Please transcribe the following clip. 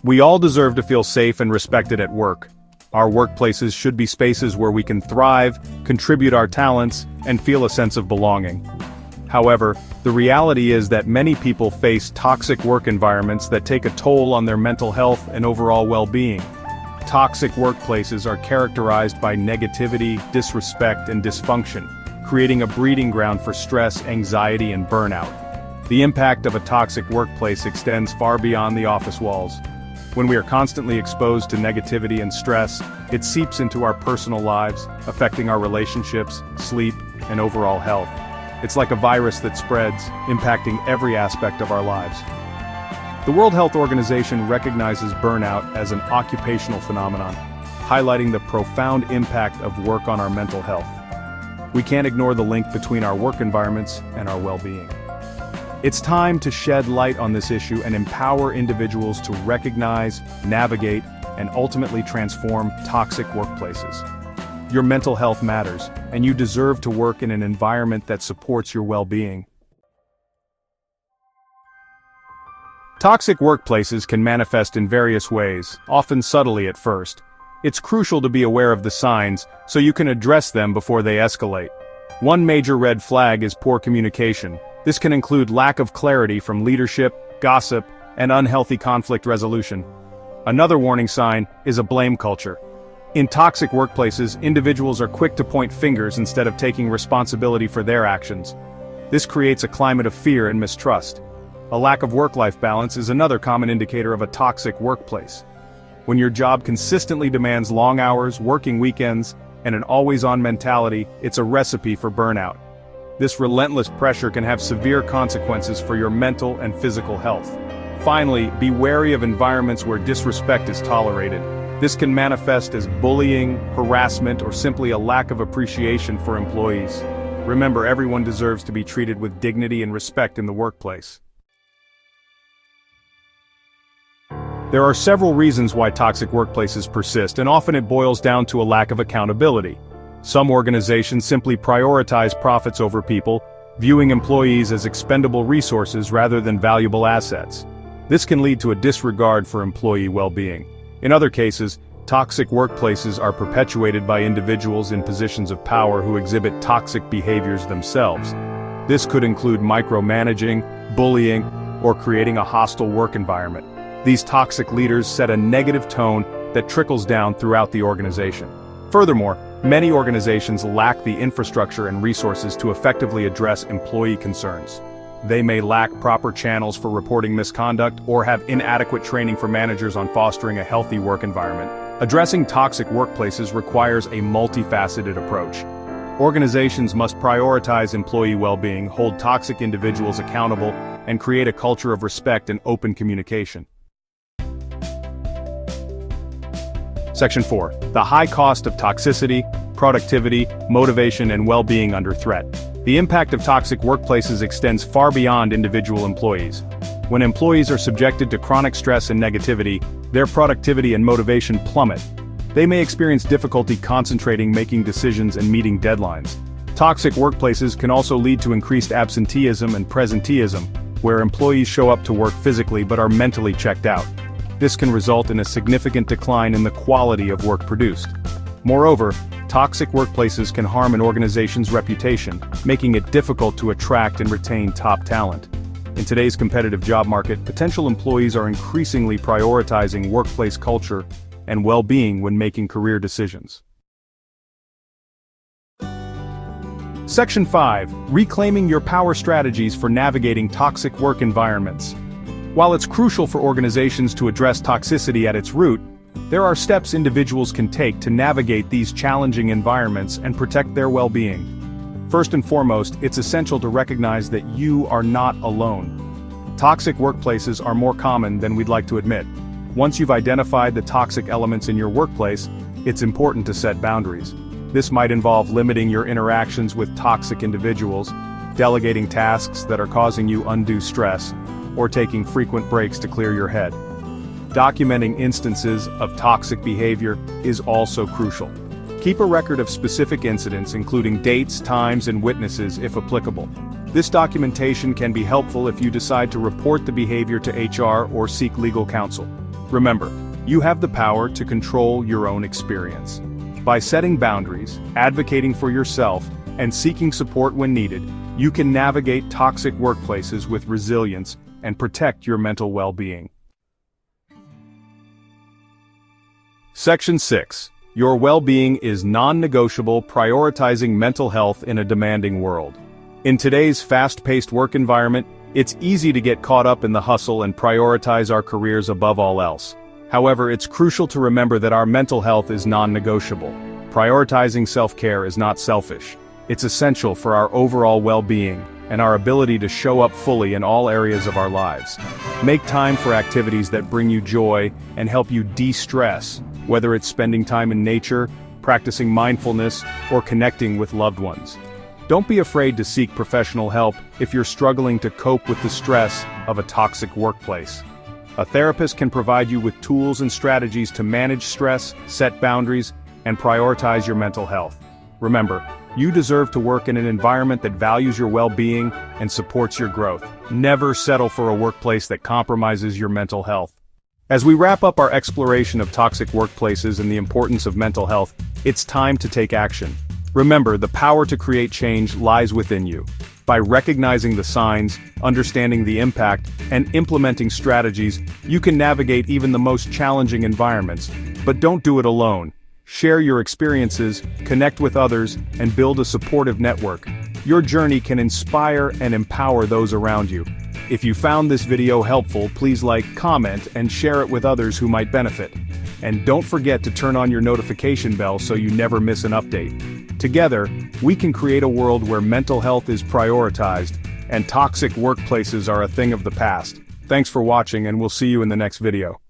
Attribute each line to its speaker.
Speaker 1: We all deserve to feel safe and respected at work. Our workplaces should be spaces where we can thrive, contribute our talents, and feel a sense of belonging. However, the reality is that many people face toxic work environments that take a toll on their mental health and overall well-being. Toxic workplaces are characterized by negativity, disrespect, and dysfunction, creating a breeding ground for stress, anxiety, and burnout. The impact of a toxic workplace extends far beyond the office walls. When we are constantly exposed to negativity and stress, it seeps into our personal lives, affecting our relationships, sleep, and overall health. It's like a virus that spreads, impacting every aspect of our lives. The World Health Organization recognizes burnout as an occupational phenomenon, highlighting the profound impact of work on our mental health. We can't ignore the link between our work environments and our well-being. It's time to shed light on this issue and empower individuals to recognize, navigate, and ultimately transform toxic workplaces. Your mental health matters, and you deserve to work in an environment that supports your well-being. Toxic workplaces can manifest in various ways, often subtly at first. It's crucial to be aware of the signs so you can address them before they escalate. One major red flag is poor communication. This can include lack of clarity from leadership, gossip, and unhealthy conflict resolution. Another warning sign is a blame culture. In toxic workplaces, individuals are quick to point fingers instead of taking responsibility for their actions. This creates a climate of fear and mistrust. A lack of work-life balance is another common indicator of a toxic workplace. When your job consistently demands long hours, working weekends, and an always-on mentality, it's a recipe for burnout. This relentless pressure can have severe consequences for your mental and physical health. Finally, be wary of environments where disrespect is tolerated. This can manifest as bullying, harassment, or simply a lack of appreciation for employees. Remember, everyone deserves to be treated with dignity and respect in the workplace. There are several reasons why toxic workplaces persist, and often it boils down to a lack of accountability. Some organizations simply prioritize profits over people, viewing employees as expendable resources rather than valuable assets. This can lead to a disregard for employee well-being. In other cases, toxic workplaces are perpetuated by individuals in positions of power who exhibit toxic behaviors themselves. This could include micromanaging, bullying, or creating a hostile work environment. These toxic leaders set a negative tone that trickles down throughout the organization. Furthermore, many organizations lack the infrastructure and resources to effectively address employee concerns. They may lack proper channels for reporting misconduct or have inadequate training for managers on fostering a healthy work environment. Addressing toxic workplaces requires a multifaceted approach. Organizations must prioritize employee well-being, hold toxic individuals accountable, and create a culture of respect and open communication. Section 4. The high cost of toxicity, productivity, motivation, and well-being under threat. The impact of toxic workplaces extends far beyond individual employees. When employees are subjected to chronic stress and negativity, their productivity and motivation plummet. They may experience difficulty concentrating, making decisions, and meeting deadlines. Toxic workplaces can also lead to increased absenteeism and presenteeism, where employees show up to work physically but are mentally checked out. This can result in a significant decline in the quality of work produced. Moreover, toxic workplaces can harm an organization's reputation, making it difficult to attract and retain top talent. In today's competitive job market, potential employees are increasingly prioritizing workplace culture and well-being when making career decisions. Section 5. Reclaiming your power strategies for navigating toxic work environments. While it's crucial for organizations to address toxicity at its root, there are steps individuals can take to navigate these challenging environments and protect their well-being. First and foremost, it's essential to recognize that you are not alone. Toxic workplaces are more common than we'd like to admit. Once you've identified the toxic elements in your workplace, it's important to set boundaries. This might involve limiting your interactions with toxic individuals, delegating tasks that are causing you undue stress, or taking frequent breaks to clear your head. Documenting instances of toxic behavior is also crucial. Keep a record of specific incidents, including dates, times, and witnesses if applicable. This documentation can be helpful if you decide to report the behavior to HR or seek legal counsel. Remember, you have the power to control your own experience. By setting boundaries, advocating for yourself, and seeking support when needed, you can navigate toxic workplaces with resilience and protect your mental well-being. Section 6. Your well-being is non-negotiable, prioritizing mental health in a demanding world. In today's fast-paced work environment, it's easy to get caught up in the hustle and prioritize our careers above all else. However, it's crucial to remember that our mental health is non-negotiable. Prioritizing self-care is not selfish. It's essential for our overall well-being and our ability to show up fully in all areas of our lives. Make time for activities that bring you joy and help you de-stress, whether it's spending time in nature, practicing mindfulness, or connecting with loved ones. Don't be afraid to seek professional help if you're struggling to cope with the stress of a toxic workplace. A therapist can provide you with tools and strategies to manage stress, set boundaries, and prioritize your mental health. Remember, you deserve to work in an environment that values your well-being and supports your growth. Never settle for a workplace that compromises your mental health. As we wrap up our exploration of toxic workplaces and the importance of mental health, it's time to take action. Remember, the power to create change lies within you. By recognizing the signs, understanding the impact, and implementing strategies, you can navigate even the most challenging environments. But don't do it alone. Share your experiences, connect with others, and build a supportive network. Your journey can inspire and empower those around you. If you found this video helpful, please like, comment, and share it with others who might benefit. And don't forget to turn on your notification bell so you never miss an update. Together, we can create a world where mental health is prioritized, and toxic workplaces are a thing of the past. Thanks for watching, and we'll see you in the next video.